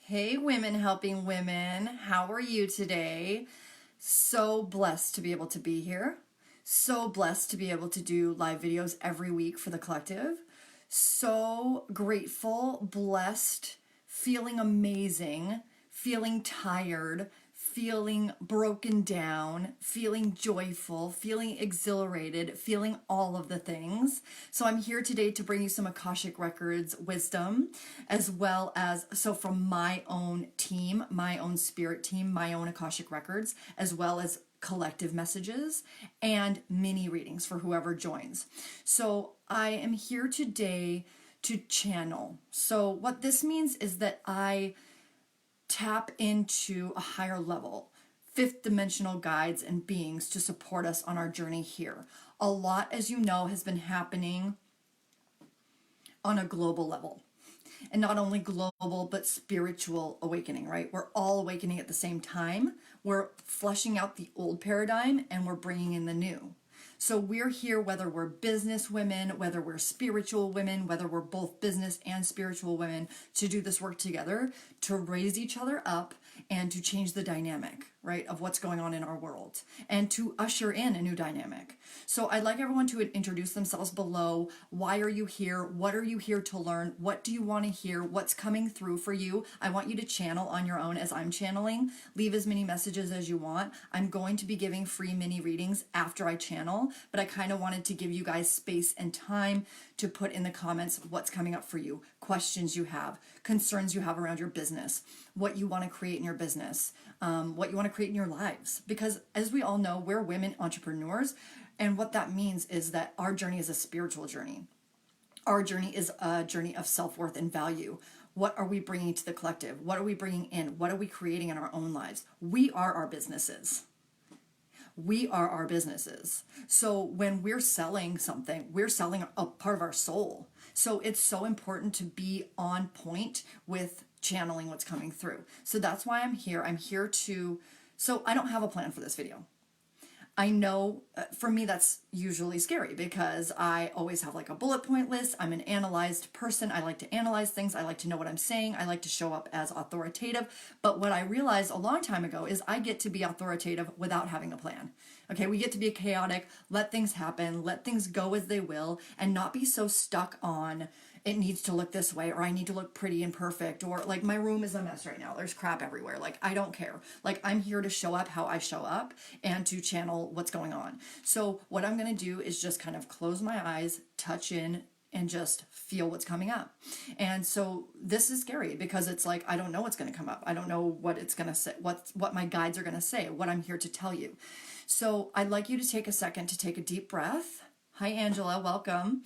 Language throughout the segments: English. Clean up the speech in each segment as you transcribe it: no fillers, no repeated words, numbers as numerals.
Hey, women helping women. How are you today? So blessed to be able to be here. So blessed to be able to do live videos every week for the collective. So grateful, blessed, feeling amazing, feeling tired, feeling broken down, feeling joyful, feeling exhilarated, feeling all of the things. So I'm here today to bring you some Akashic Records wisdom, as well as, so from my own team, my own spirit team, my own Akashic Records, as well as collective messages and mini readings for whoever joins. So I am here today to channel. So what this means is that I tap into a higher level, fifth dimensional guides and beings to support us on our journey here. A lot, as you know, has been happening on a global level. And not only global, but spiritual awakening, right? We're all awakening at the same time. We're flushing out the old paradigm and we're bringing in the new. So we're here, whether we're business women, whether we're spiritual women, whether we're both business and spiritual women, to do this work together, to raise each other up and to change the dynamic, right, of what's going on in our world and to usher in a new dynamic. So I'd like everyone to introduce themselves below. Why are you here? What are you here to learn? What do you want to hear? What's coming through for you? I want you to channel on your own as I'm channeling. Leave as many messages as you want. I'm going to be giving free mini readings after I channel, but I kind of wanted to give you guys space and time to put in the comments what's coming up for you, questions you have, concerns you have around your business, what you want to create in your business, what you want to create in your lives. Because as we all know, we're women entrepreneurs, and what that means is that our journey is a spiritual journey. Our journey is a journey of self-worth and value. What are we bringing to the collective? What are we bringing in? What are we creating in our own lives? We are our businesses. We are our businesses. So when we're selling something, we're selling a part of our soul. So it's so important to be on point with channeling what's coming through. So that's why I'm here. So I don't have a plan for this video. I know for me that's usually scary because I always have like a bullet point list. I'm an analyzed person. I like to analyze things. I like to know what I'm saying. I like to show up as authoritative. But what I realized a long time ago is I get to be authoritative without having a plan. Okay, we get to be chaotic, let things happen, let things go as they will, and not be so stuck on it needs to look this way, or I need to look pretty and perfect, or like my room is a mess right now. There's crap everywhere. Like, I don't care. Like, I'm here to show up how I show up and to channel what's going on. So what I'm going to do is just kind of close my eyes, touch in, and just feel what's coming up. And so this is scary because it's like, I don't know what's going to come up. I don't know what it's going to say, what my guides are going to say, what I'm here to tell you. So I'd like you to take a second to take a deep breath. Hi, Angela. Welcome.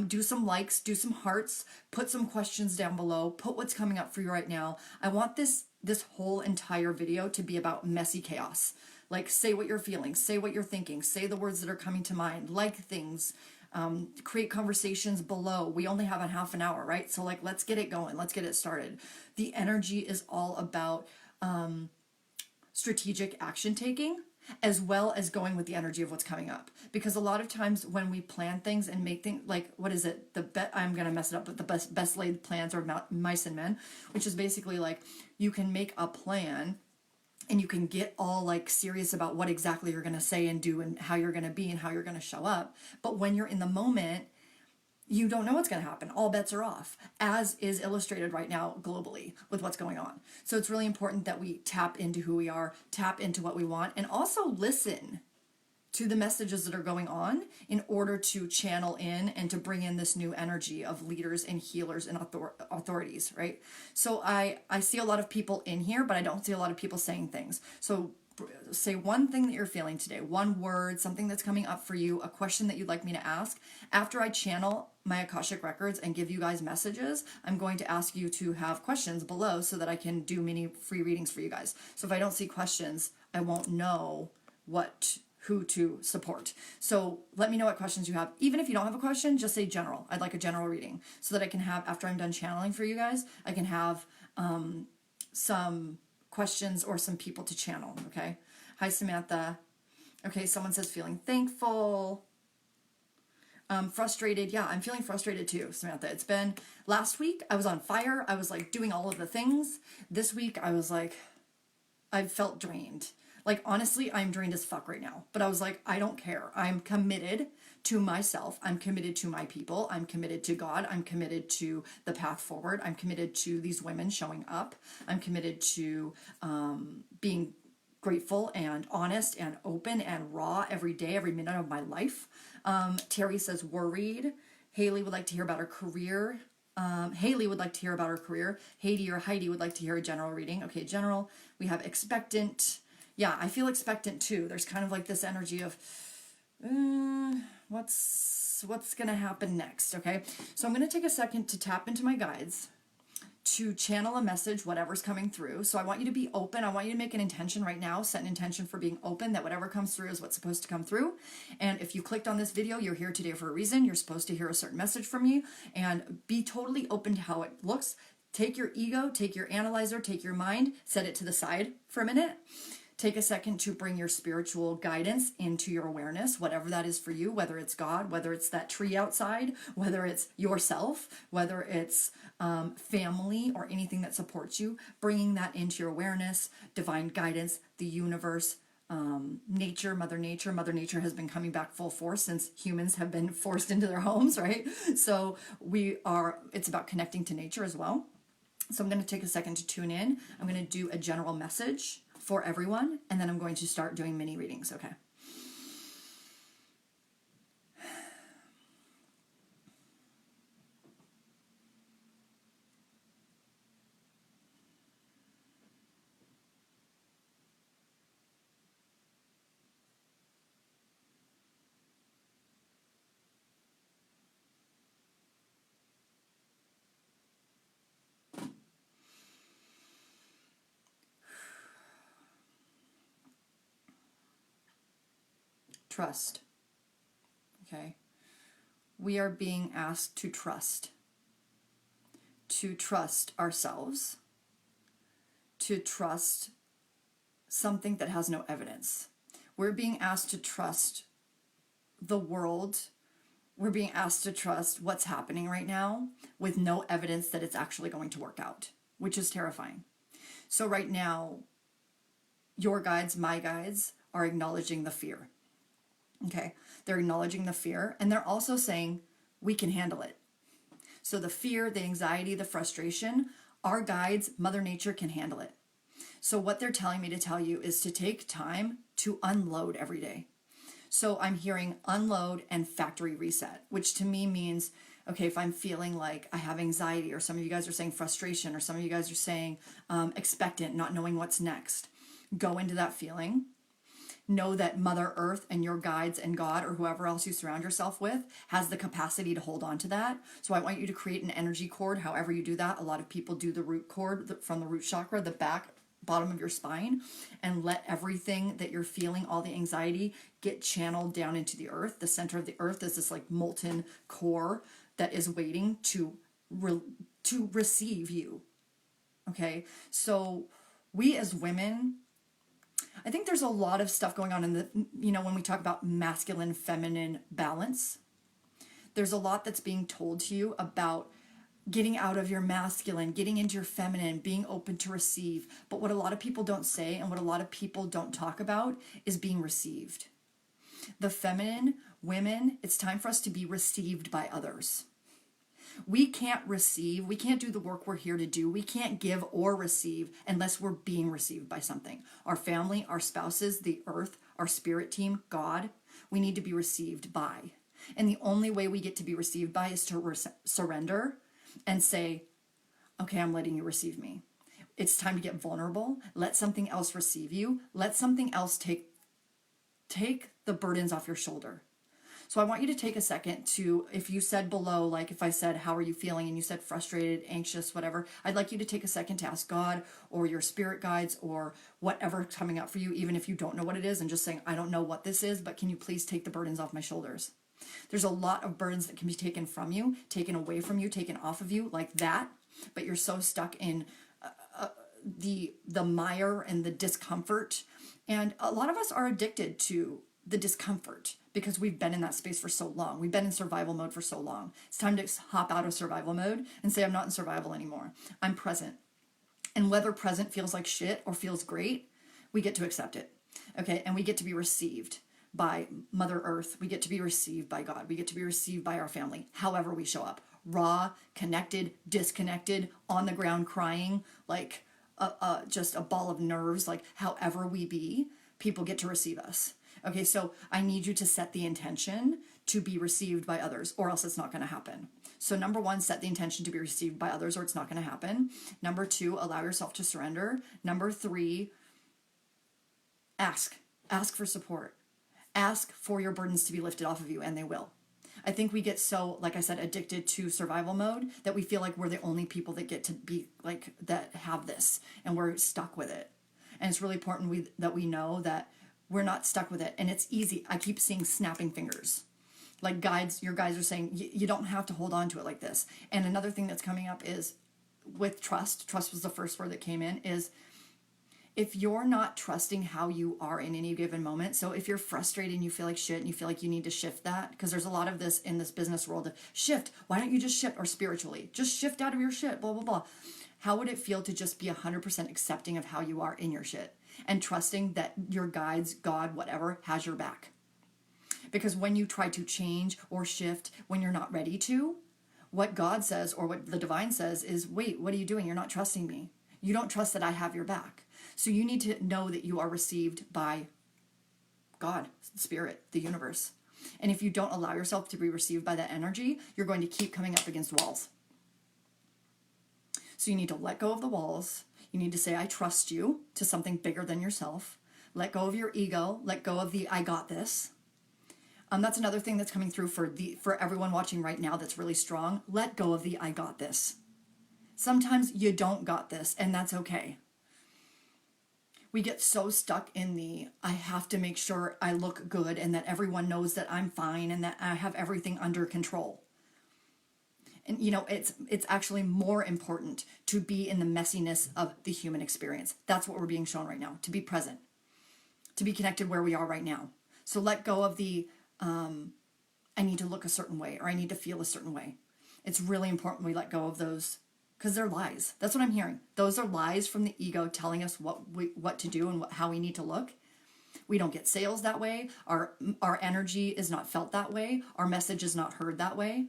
Do some likes, do some hearts, put some questions down below, put what's coming up for you right now. I want this whole entire video to be about messy chaos. Like, say what you're feeling, say what you're thinking, say the words that are coming to mind, like things, create conversations below. We only have a half an hour, right? So like, let's get it going. Let's get it started. The energy is all about strategic action taking, as well as going with the energy of what's coming up. Because a lot of times when we plan things and make things like, what is it? I'm going to mess it up, but the best laid plans are mice and men, which is basically like you can make a plan and you can get all like serious about what exactly you're going to say and do and how you're going to be and how you're going to show up. But when you're in the moment, you don't know what's going to happen. All bets are off, as is illustrated right now globally with what's going on. So it's really important that we tap into who we are, tap into what we want, and also listen to the messages that are going on in order to channel in and to bring in this new energy of leaders and healers and authorities, right? So I see a lot of people in here, but I don't see a lot of people saying things. So say one thing that you're feeling today, one word, something that's coming up for you, a question that you'd like me to ask. After I channel my Akashic Records and give you guys messages, I'm going to ask you to have questions below so that I can do mini free readings for you guys. So if I don't see questions, I won't know who to support. So let me know what questions you have. Even if you don't have a question, just say general. I'd like a general reading so that I can have, after I'm done channeling for you guys, I can have some questions or some people to channel, okay? Hi, Samantha. Okay, someone says feeling thankful. Frustrated. Yeah, I'm feeling frustrated too, Samantha. It's been last week, I was on fire. I was like doing all of the things. This week, I was like, I felt drained. Like, honestly, I'm drained as fuck right now. But I was like, I don't care. I'm committed to myself. I'm committed to my people. I'm committed to God. I'm committed to the path forward. I'm committed to these women showing up. I'm committed to being grateful and honest and open and raw every day, every minute of my life. Terry says worried. Haley would like to hear about her career. Haley would like to hear about her career. Heidi would like to hear a general reading. Okay, general. We have expectant. Yeah, I feel expectant too. There's kind of like this energy of what's gonna happen next. Okay, so I'm gonna take a second to tap into my guides to channel a message, whatever's coming through. So I want you to be open. I want you to make an intention right now, set an intention for being open, that whatever comes through is what's supposed to come through. And if you clicked on this video, you're here today for a reason. You're supposed to hear a certain message from me, and be totally open to how it looks. Take your ego, take your analyzer, take your mind, set it to the side for a minute. Take a second to bring your spiritual guidance into your awareness, whatever that is for you, whether it's God, whether it's that tree outside, whether it's yourself, whether it's family or anything that supports you, bringing that into your awareness, divine guidance, the universe, nature, Mother Nature. Mother Nature has been coming back full force since humans have been forced into their homes, right? So it's about connecting to nature as well. So I'm going to take a second to tune in. I'm going to do a general message for everyone, and then I'm going to start doing mini readings, okay? Trust, okay? We are being asked to trust ourselves, to trust something that has no evidence. We're being asked to trust the world. We're being asked to trust what's happening right now with no evidence that it's actually going to work out, which is terrifying. So right now, your guides, my guides, are acknowledging the fear. Okay, they're acknowledging the fear, and they're also saying we can handle it. So the fear, the anxiety, the frustration, our guides, Mother Nature can handle it. So what they're telling me to tell you is to take time to unload every day. So I'm hearing unload and factory reset, which to me means, okay, if I'm feeling like I have anxiety, or some of you guys are saying frustration, or some of you guys are saying expectant, not knowing what's next, go into that feeling. Know that Mother Earth and your guides and God, or whoever else you surround yourself with, has the capacity to hold on to that. So I want you to create an energy cord. However you do that, a lot of people do the root cord from the root chakra, the bottom of your spine, and let everything that you're feeling, all the anxiety, get channeled down into the earth. The center of the earth is this like molten core that is waiting to receive you. Okay, so we as women, I think there's a lot of stuff going on in the, when we talk about masculine, feminine balance, there's a lot that's being told to you about getting out of your masculine, getting into your feminine, being open to receive. But what a lot of people don't say, and what a lot of people don't talk about, is being received. The feminine, women, it's time for us to be received by others. We can't receive, we can't do the work we're here to do. We can't give or receive unless we're being received by something. Our family, our spouses, the earth, our spirit team, God, we need to be received by. And the only way we get to be received by is to surrender and say, okay, I'm letting you receive me. It's time to get vulnerable. Let something else receive you. Let something else take the burdens off your shoulder. So I want you to take a second to, if you said below, like if I said, how are you feeling? And you said frustrated, anxious, whatever, I'd like you to take a second to ask God or your spirit guides or whatever's coming up for you, even if you don't know what it is, and just saying, I don't know what this is, but can you please take the burdens off my shoulders? There's a lot of burdens that can be taken from you, taken away from you, taken off of you like that, but you're so stuck in the mire and the discomfort. And a lot of us are addicted to the discomfort because we've been in that space for so long. We've been in survival mode for so long. It's time to hop out of survival mode and say, I'm not in survival anymore. I'm present. And whether present feels like shit or feels great, we get to accept it. Okay, and we get to be received by Mother Earth. We get to be received by God. We get to be received by our family, however we show up. Raw, connected, disconnected, on the ground crying, like just a ball of nerves, like however we be, people get to receive us. Okay, so I need you to set the intention to be received by others, or else it's not going to happen. So number one, set the intention to be received by others, or it's not going to happen. Number two, allow yourself to surrender. Number three, ask for support. Ask for your burdens to be lifted off of you, and they will. I think we get so, like I said, addicted to survival mode that we feel like we're the only people that get to be like, that have this, and we're stuck with it. And it's really important that we know that we're not stuck with it. And it's easy. I keep seeing snapping fingers. Like your guides are saying, you don't have to hold on to it like this. And another thing that's coming up is with trust was the first word that came in, is if you're not trusting how you are in any given moment. So if you're frustrated and you feel like shit and you feel like you need to shift that, because there's a lot of this in this business world of shift. Why don't you just shift? Or spiritually, just shift out of your shit, blah, blah, blah. How would it feel to just be 100% accepting of how you are in your shit and trusting that your guides, God, whatever, has your back? Because when you try to change or shift when you're not ready to, what God says or what the divine says is, wait, what are you doing? You're not trusting me. You don't trust that I have your back. So you need to know that you are received by God, Spirit, the universe. And if you don't allow yourself to be received by that energy, you're going to keep coming up against walls. So you need to let go of the walls. You need to say, I trust you, to something bigger than yourself. Let go of your ego. Let go of the I got this. That's another thing that's coming through for everyone watching right now that's really strong. Let go of the I got this. Sometimes you don't got this, and that's okay. We get so stuck in the I have to make sure I look good and that everyone knows that I'm fine and that I have everything under control. And it's actually more important to be in the messiness of the human experience. That's what we're being shown right now, to be present, to be connected where we are right now. So let go of the I need to look a certain way or I need to feel a certain way. It's really important we let go of those, because they're lies. That's what I'm hearing. Those are lies from the ego telling us what to do and how we need to look. We don't get sales that way. Our energy is not felt that way. Our message is not heard that way.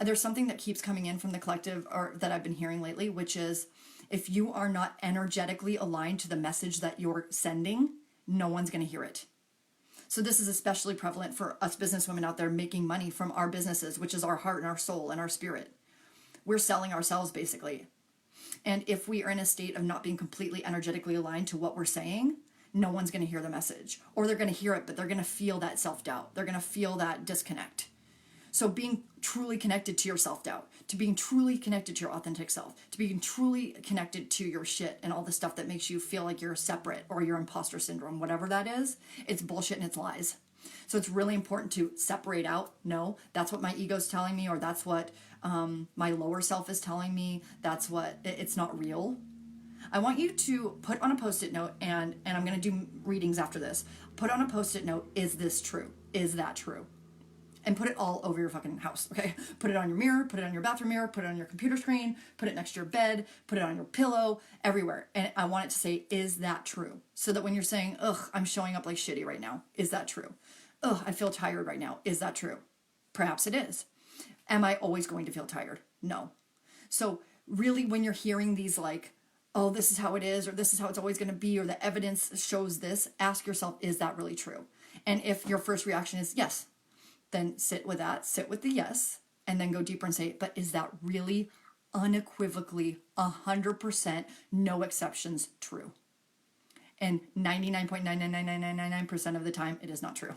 There's something that keeps coming in from the collective, or that I've been hearing lately, which is if you are not energetically aligned to the message that you're sending, no one's going to hear it. So this is especially prevalent for us businesswomen out there making money from our businesses, which is our heart and our soul and our spirit. We're selling ourselves basically. And if we are in a state of not being completely energetically aligned to what we're saying, no one's going to hear the message. Or they're going to hear it, but they're going to feel that self-doubt. They're going to feel that disconnect. So being truly connected to your self-doubt, to being truly connected to your authentic self, to being truly connected to your shit and all the stuff that makes you feel like you're separate or your imposter syndrome, whatever that is, it's bullshit and it's lies. So it's really important to separate out. No, that's what my ego's telling me, or that's what my lower self is telling me. That's what, it's not real. I want you to put on a Post-it note, and I'm going to do readings after this. Put on a Post-it note, is this true? Is that true? And put it all over your fucking house, okay? Put it on your mirror, put it on your bathroom mirror, put it on your computer screen, put it next to your bed, put it on your pillow, everywhere. And I want it to say, is that true? So that when you're saying, ugh, I'm showing up like shitty right now, is that true? Ugh, I feel tired right now, is that true? Perhaps it is. Am I always going to feel tired? No. So really when you're hearing these like, oh, this is how it is, or this is how it's always going to be, or the evidence shows this, ask yourself, is that really true? And if your first reaction is yes, then sit with that, sit with the yes, and then go deeper and say, but is that really unequivocally 100%, no exceptions true? And 99.99999% of the time, it is not true.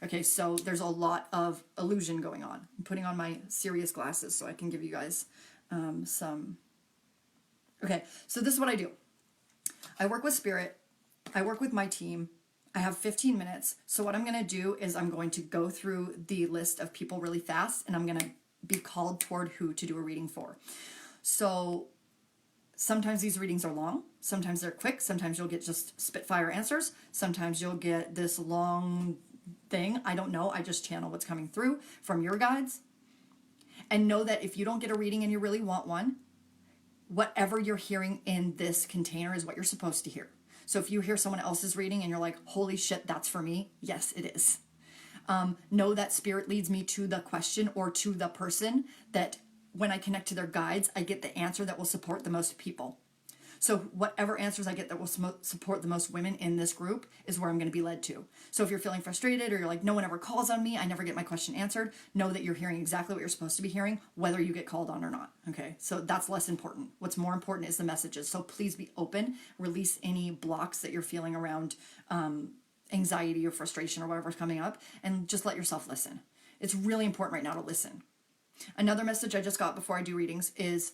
Okay, so there's a lot of illusion going on. I'm putting on my serious glasses so I can give you guys some. Okay, so this is what I do. I work with spirit. I work with my team. I have 15 minutes. So what I'm going to do is I'm going to go through the list of people really fast, and I'm going to be called toward who to do a reading for. So sometimes these readings are long. Sometimes they're quick. Sometimes you'll get just spitfire answers. Sometimes you'll get this long thing. I don't know. I just channel what's coming through from your guides. And know that if you don't get a reading and you really want one, whatever you're hearing in this container is what you're supposed to hear. So if you hear someone else's reading and you're like, holy shit, that's for me. Yes, it is. Know that spirit leads me to the question or to the person that when I connect to their guides, I get the answer that will support the most people. So whatever answers I get that will support the most women in this group is where I'm going to be led to. So if you're feeling frustrated or you're like, no one ever calls on me, I never get my question answered, know that you're hearing exactly what you're supposed to be hearing, whether you get called on or not. Okay, so that's less important. What's more important is the messages. So please be open, release any blocks that you're feeling around anxiety or frustration or whatever's coming up, and just let yourself listen. It's really important right now to listen. Another message I just got before I do readings is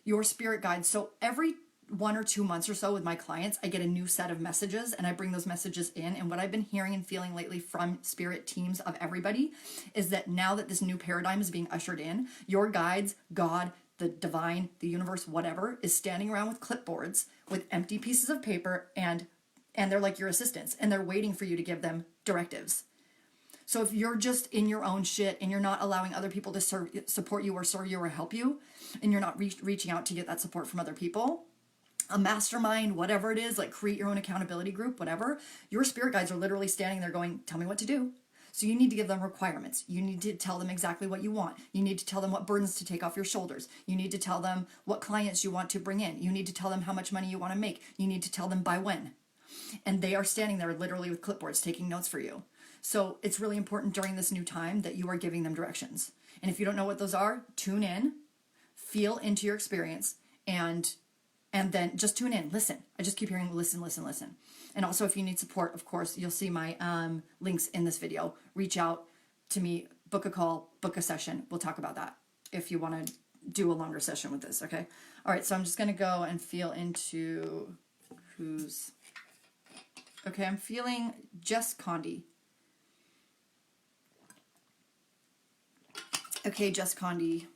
your spirit guides. So every 1 or 2 months or so with my clients, I get a new set of messages and I bring those messages in. And what I've been hearing and feeling lately from spirit teams of everybody is that now that this new paradigm is being ushered in, your guides, God, the divine, the universe, whatever, is standing around with clipboards with empty pieces of paper and they're like your assistants and they're waiting for you to give them directives. So if you're just in your own shit and you're not allowing other people to support you or serve you or help you, and you're not reaching out to get that support from other people, a mastermind, whatever it is, like create your own accountability group, whatever, your spirit guides are literally standing there going, tell me what to do. So you need to give them requirements. You need to tell them exactly what you want. You need to tell them what burdens to take off your shoulders. You need to tell them what clients you want to bring in. You need to tell them how much money you want to make. You need to tell them by when. And they are standing there literally with clipboards taking notes for you. So it's really important during this new time that you are giving them directions. And if you don't know what those are, tune in, feel into your experience, and then just tune in, listen. I just keep hearing listen, listen, listen. And also if you need support, of course, you'll see my links in this video. Reach out to me, book a call, book a session. We'll talk about that if you want to do a longer session with this, okay? All right, so I'm just going to go and feel into who's... Okay, I'm feeling Jess Condi. Okay, Jess Condi.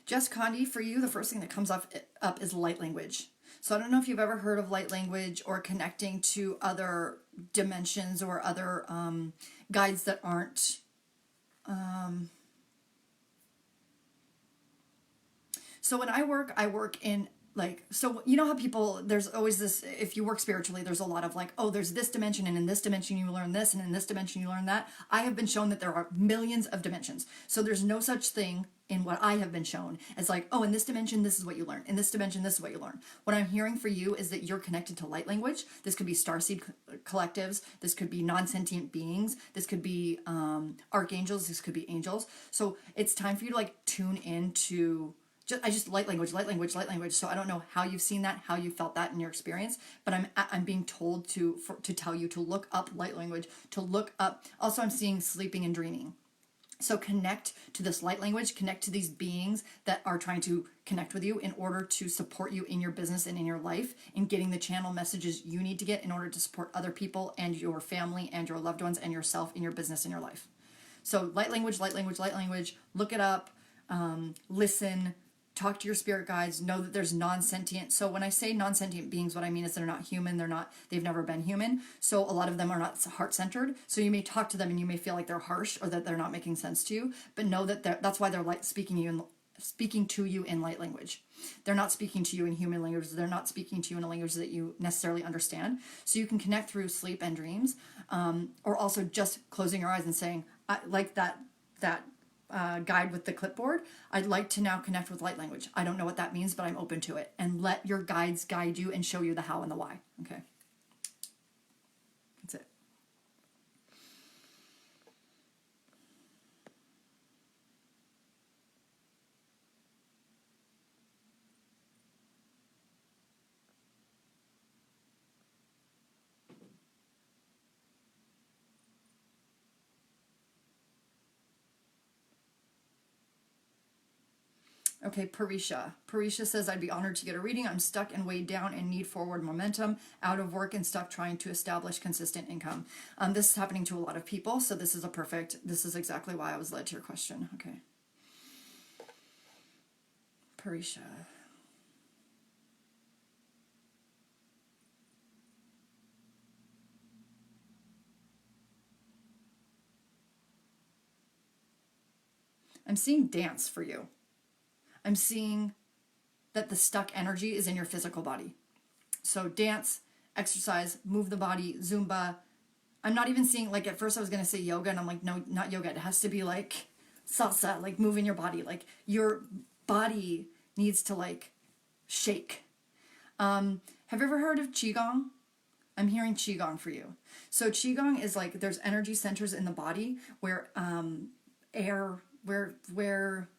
Jess Condi, for you, the first thing that comes up is light language. So I don't know if you've ever heard of light language or connecting to other dimensions or other guides that aren't... So when I work in like, so you know how people, there's always this, if you work spiritually, there's a lot of like, oh, there's this dimension and in this dimension you learn this and in this dimension you learn that. I have been shown that there are millions of dimensions. So there's no such thing in what I have been shown as like, oh, in this dimension, this is what you learn. In this dimension, this is what you learn. What I'm hearing for you is that you're connected to light language. This could be starseed collectives. This could be non-sentient beings. This could be archangels. This could be angels. So it's time for you to like tune into light language. So I don't know how you've seen that, how you felt that in your experience, but I'm being told to tell you to look up light language, to look up. Also, I'm seeing sleeping and dreaming. So connect to this light language, connect to these beings that are trying to connect with you in order to support you in your business and in your life, in getting the channel messages you need to get in order to support other people and your family and your loved ones and yourself in your business and your life. So light language, look it up, listen, talk to your spirit guides, know that there's non-sentient. So when I say non-sentient beings, what I mean is they're not human, they've never been human. So a lot of them are not heart-centered. So you may talk to them and you may feel like they're harsh or that they're not making sense to you, but know that that's why they're speaking to you in light language. They're not speaking to you in human language. They're not speaking to you in a language that you necessarily understand. So you can connect through sleep and dreams, or also just closing your eyes and saying, I like that guide with the clipboard, I'd like to now connect with light language. I don't know what that means, but I'm open to it. And let your guides guide you and show you the how and the why. Okay. That's it. Okay, Parisha. Parisha says, I'd be honored to get a reading. I'm stuck and weighed down and need forward momentum, out of work and stuck trying to establish consistent income. This is happening to a lot of people, so this is exactly why I was led to your question. Okay. Parisha. I'm seeing dance for you. I'm seeing that the stuck energy is in your physical body. So dance, exercise, move the body, Zumba. I'm not even seeing, like, at first I was going to say yoga, and I'm like, no, not yoga. It has to be like salsa, like moving your body. Like your body needs to like shake. Have you ever heard of Qigong? I'm hearing Qigong for you. So Qigong is like, there's energy centers in the body where air,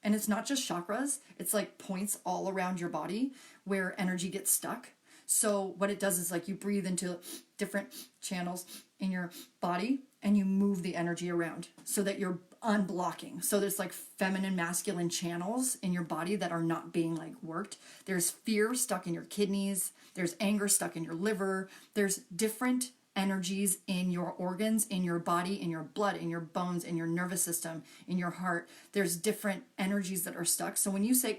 and it's not just chakras, it's like points all around your body where energy gets stuck. So what it does is, like, you breathe into different channels in your body and you move the energy around so that you're unblocking. So there's like feminine, masculine channels in your body that are not being like worked. There's fear stuck in your kidneys. There's anger stuck in your liver. There's different energies in your organs, in your body, in your blood, in your bones, in your nervous system, in your heart. There's different energies that are stuck. So when you say,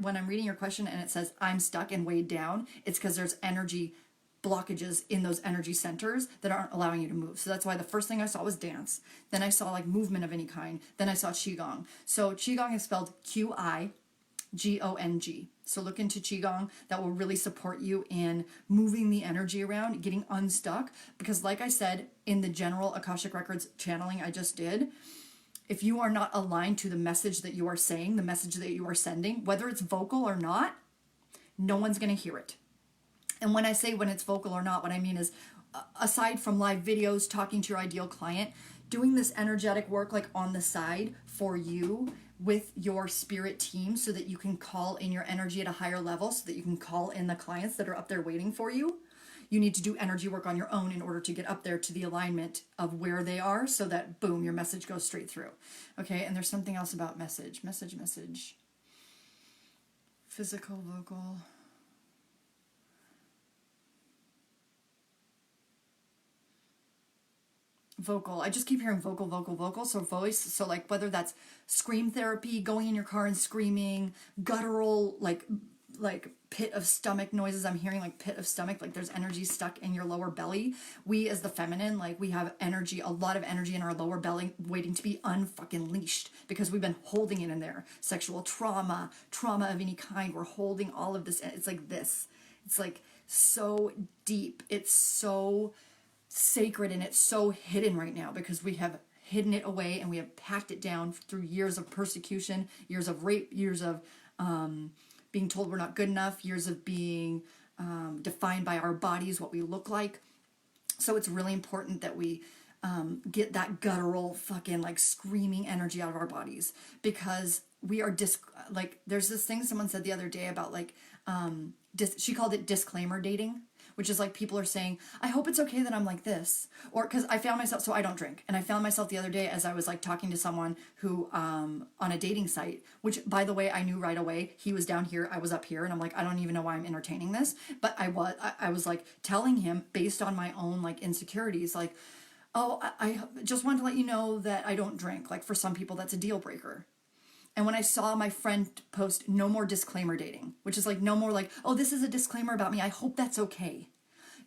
when I'm reading your question and it says I'm stuck and weighed down, it's because there's energy blockages in those energy centers that aren't allowing you to move. So that's why the first thing I saw was dance. Then I saw like movement of any kind. Then I saw Qigong. So Qigong is spelled Qigong. So look into Qigong. That will really support you in moving the energy around, getting unstuck. Because like I said, in the general Akashic Records channeling I just did, if you are not aligned to the message that you are saying, the message that you are sending, whether it's vocal or not, no one's going to hear it. And when I say when it's vocal or not, what I mean is, aside from live videos, talking to your ideal client, doing this energetic work like on the side for you with your spirit team so that you can call in your energy at a higher level, so that you can call in the clients that are up there waiting for you. You need to do energy work on your own in order to get up there to the alignment of where they are, so that, boom, your message goes straight through. Okay, and there's something else about message. Physical, vocal. Vocal. I just keep hearing vocal. So voice. So like whether that's scream therapy, going in your car and screaming, guttural, like pit of stomach noises. I'm hearing like pit of stomach, like there's energy stuck in your lower belly. We as the feminine, like we have energy, a lot of energy in our lower belly waiting to be unfucking leashed because we've been holding it in there. Sexual trauma of any kind. We're holding all of this. It's like this. It's like so deep. It's so sacred, and it's so hidden right now because we have hidden it away and we have packed it down through years of persecution, years of rape, years of being told we're not good enough, years of being defined by our bodies, what we look like. So it's really important that we get that guttural fucking like screaming energy out of our bodies, because we are like there's this thing someone said the other day about like she called it disclaimer dating, which is like people are saying, I hope it's okay that I'm like this. Or because I found myself, so I don't drink. And I found myself the other day as I was like talking to someone who, on a dating site, which by the way, I knew right away, he was down here, I was up here. And I'm like, I don't even know why I'm entertaining this. But I was like telling him based on my own like insecurities, like, oh, I just wanted to let you know that I don't drink. Like for some people, that's a deal breaker. And when I saw my friend post no more disclaimer dating, which is like no more like, oh, this is a disclaimer about me, I hope that's okay.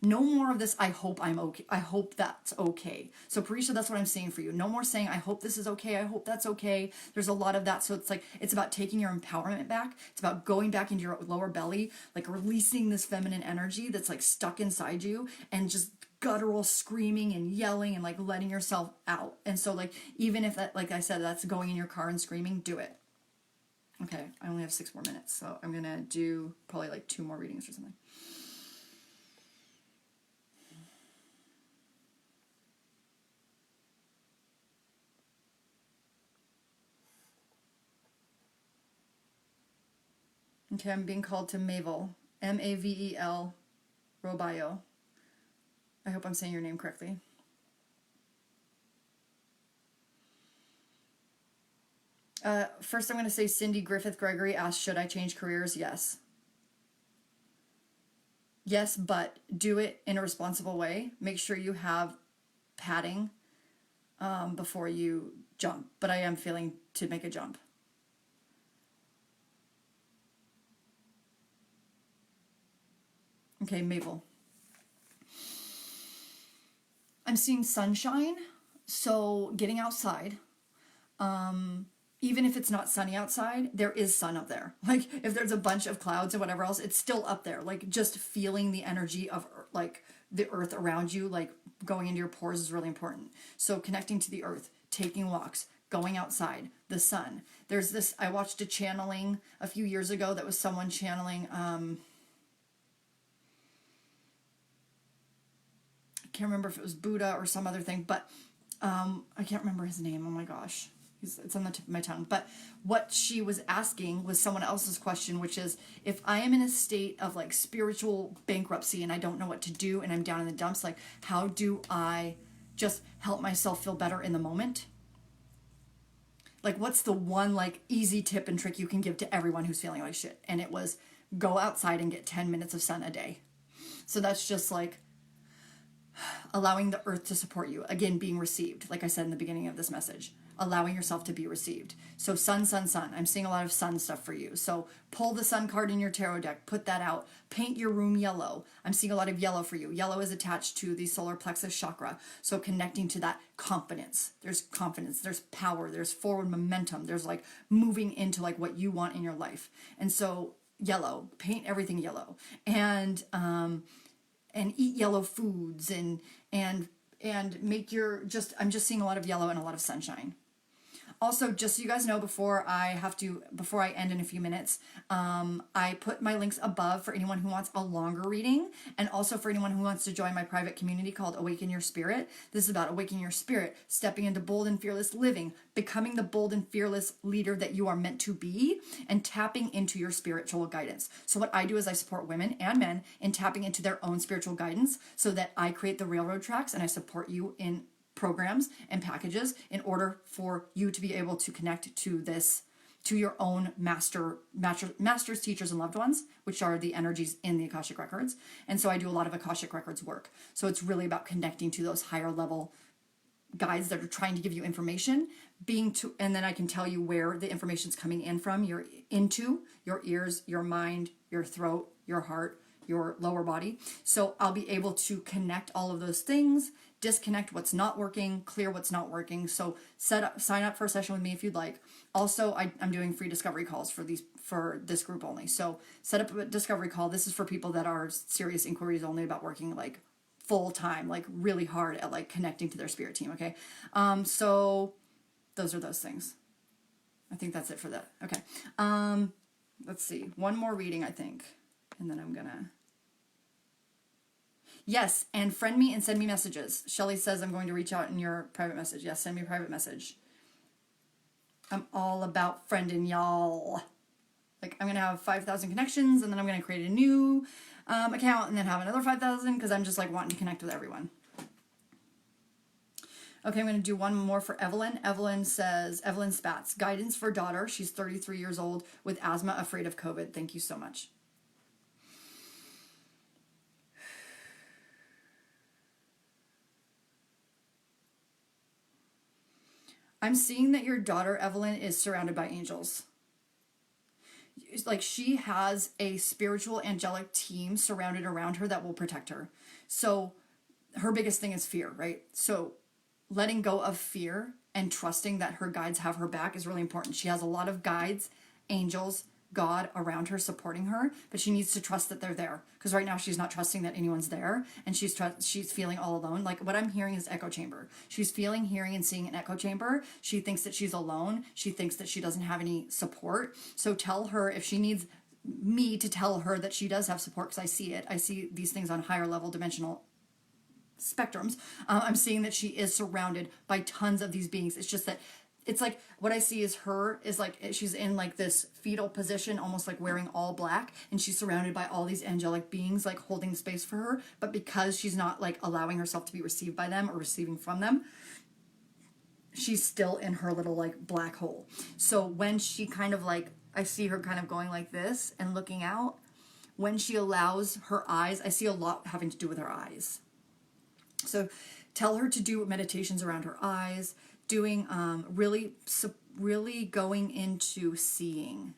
No more of this, I hope I'm okay. I hope that's okay. So Parisha, that's what I'm saying for you. No more saying, I hope this is okay. I hope that's okay. There's a lot of that. So it's like, it's about taking your empowerment back. It's about going back into your lower belly, like releasing this feminine energy that's like stuck inside you, and just guttural screaming and yelling and like letting yourself out. And so like, even if that, like I said, that's going in your car and screaming, do it. Okay, I only have 6 more minutes, so I'm gonna do probably like 2 more readings or something. Okay, I'm being called to Mavel, Mavel, Robayo. I hope I'm saying your name correctly. First, I'm going to say Cindy Griffith Gregory asked, should I change careers? Yes. Yes, but do it in a responsible way. Make sure you have padding before you jump. But I am feeling to make a jump. Okay, Mabel. I'm seeing sunshine, so getting outside. Even if it's not sunny outside, there is sun up there. Like if there's a bunch of clouds and whatever else, it's still up there. Like just feeling the energy of like the earth around you, like going into your pores is really important. So connecting to the earth, taking walks, going outside, the sun. There's this, I watched a channeling a few years ago that was someone channeling, I can't remember if it was Buddha or some other thing, but I can't remember his name. Oh my gosh. It's on the tip of my tongue. But what she was asking was someone else's question, which is, if I am in a state of like spiritual bankruptcy and I don't know what to do and I'm down in the dumps, like how do I just help myself feel better in the moment? Like what's the one like easy tip and trick you can give to everyone who's feeling like shit? And it was go outside and get 10 minutes of sun a day. So that's just like allowing the earth to support you. Again, being received, like I said in the beginning of this message. Allowing yourself to be received. So sun, sun, sun. I'm seeing a lot of sun stuff for you. So pull the sun card in your tarot deck. Put that out. Paint your room yellow. I'm seeing a lot of yellow for you. Yellow is attached to the solar plexus chakra. So connecting to that confidence. There's confidence. There's power. There's forward momentum. There's like moving into like what you want in your life. And so yellow. Paint everything yellow. And eat yellow foods and make your I'm just seeing a lot of yellow and a lot of sunshine. Also, just so you guys know, before I end in a few minutes, I put my links above for anyone who wants a longer reading, and also for anyone who wants to join my private community called Awaken Your Spirit. This is about awakening your spirit, stepping into bold and fearless living, becoming the bold and fearless leader that you are meant to be, and tapping into your spiritual guidance. So what I do is I support women and men in tapping into their own spiritual guidance so that I create the railroad tracks and I support you in programs and packages in order for you to be able to connect to this, to your own masters, teachers, and loved ones, which are the energies in the Akashic records. And so I do a lot of Akashic records work. So it's really about connecting to those higher level guides that are trying to give you information, and then I can tell you where the information's coming in from, into your ears, your mind, your throat, your heart, your lower body. So I'll be able to connect all of those things, disconnect what's not working, clear what's not working. So sign up for a session with me if you'd like. Also, I'm doing free discovery calls for this group only. So set up a discovery call. This is for people that are serious inquiries only about working like full time, like really hard at like connecting to their spirit team. Okay. So those are those things. I think that's it for that. Okay. Let's see. One more reading, I think. And then I'm gonna. Yes, and friend me and send me messages. Shelly says I'm going to reach out in your private message. Yes, send me a private message. I'm all about friending y'all. Like I'm gonna have 5,000 connections, and then I'm gonna create a new account, and then have another 5,000 because I'm just like wanting to connect with everyone. Okay, I'm going to do one more for Evelyn. Evelyn says, Evelyn Spatz, guidance for daughter. She's 33 years old with asthma, afraid of COVID. Thank you so much. I'm seeing that your daughter, Evelyn, is surrounded by angels. Like she has a spiritual angelic team surrounded around her that will protect her. So her biggest thing is fear, right? So letting go of fear and trusting that her guides have her back is really important. She has a lot of guides, angels, God around her supporting her, but she needs to trust that they're there. Because right now she's not trusting that anyone's there, and she's feeling all alone. Like what I'm hearing is echo chamber. She's feeling, hearing, and seeing an echo chamber. She thinks that she's alone. She thinks that she doesn't have any support. So tell her if she needs me to tell her that she does have support, because I see it. I see these things on higher level dimensional spectrums. I'm seeing that she is surrounded by tons of these beings. It's just that it's like what I see is her is like she's in like this fetal position, almost like wearing all black, and she's surrounded by all these angelic beings like holding space for her. But because she's not like allowing herself to be received by them or receiving from them, she's still in her little like black hole. So when she kind of like, I see her kind of going like this and looking out, when she allows her eyes, I see a lot having to do with her eyes. So tell her to do meditations around her eyes, doing really going into seeing,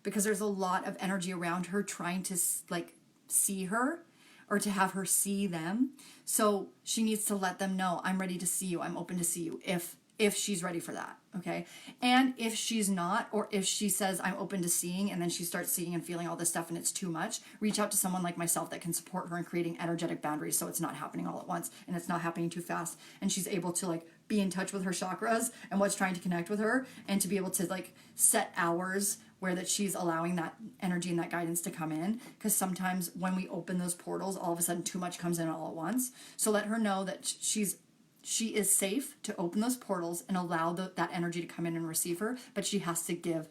because there's a lot of energy around her trying to like see her or to have her see them. So she needs to let them know, I'm ready to see you. I'm open to see you if she's ready for that. Okay. And if she's not, or if she says I'm open to seeing, and then she starts seeing and feeling all this stuff and it's too much, reach out to someone like myself that can support her in creating energetic boundaries so it's not happening all at once and it's not happening too fast, and she's able to like be in touch with her chakras and what's trying to connect with her, and to be able to like set hours where that she's allowing that energy and that guidance to come in. Because sometimes when we open those portals, all of a sudden too much comes in all at once. So let her know that she is safe to open those portals and allow that energy to come in and receive her, but she has to give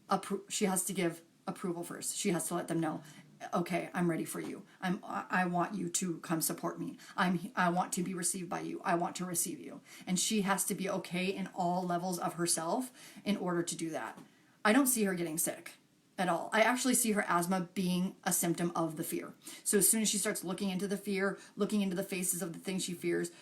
approval first. She has to let them know, okay, I'm ready for you. I want you to come support me. I want to be received by you. I want to receive you. And she has to be okay in all levels of herself in order to do that. I don't see her getting sick at all. I actually see her asthma being a symptom of the fear. So as soon as she starts looking into the fear, looking into the faces of the things she fears,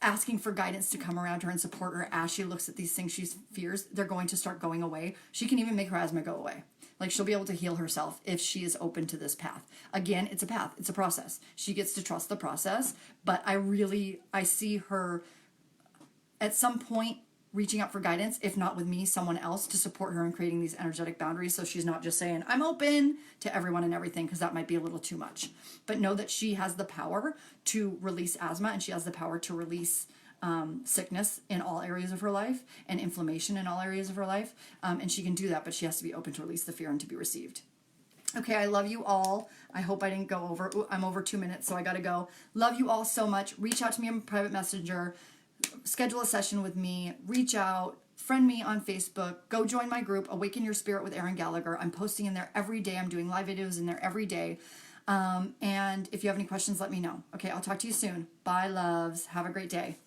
asking for guidance to come around her and support her as she looks at these things she fears, they're going to start going away. She can even make her asthma go away. Like, she'll be able to heal herself if she is open to this path. Again, it's a path. It's a process. She gets to trust the process, but I see her at some point reaching out for guidance, if not with me, someone else, to support her in creating these energetic boundaries, so she's not just saying, I'm open to everyone and everything, because that might be a little too much. But know that she has the power to release asthma, and she has the power to release sickness in all areas of her life, and inflammation in all areas of her life, and she can do that, but she has to be open to release the fear and to be received. Okay, I love you all. I hope I didn't go over. Ooh, I'm over 2 minutes, so I gotta go. Love you all so much. Reach out to me on private messenger. Schedule a session with me, reach out, friend me on Facebook, go join my group, Awaken Your Spirit with Erin Gallagher. I'm posting in there every day. I'm doing live videos in there every day. And if you have any questions, let me know. Okay, I'll talk to you soon. Bye, loves. Have a great day.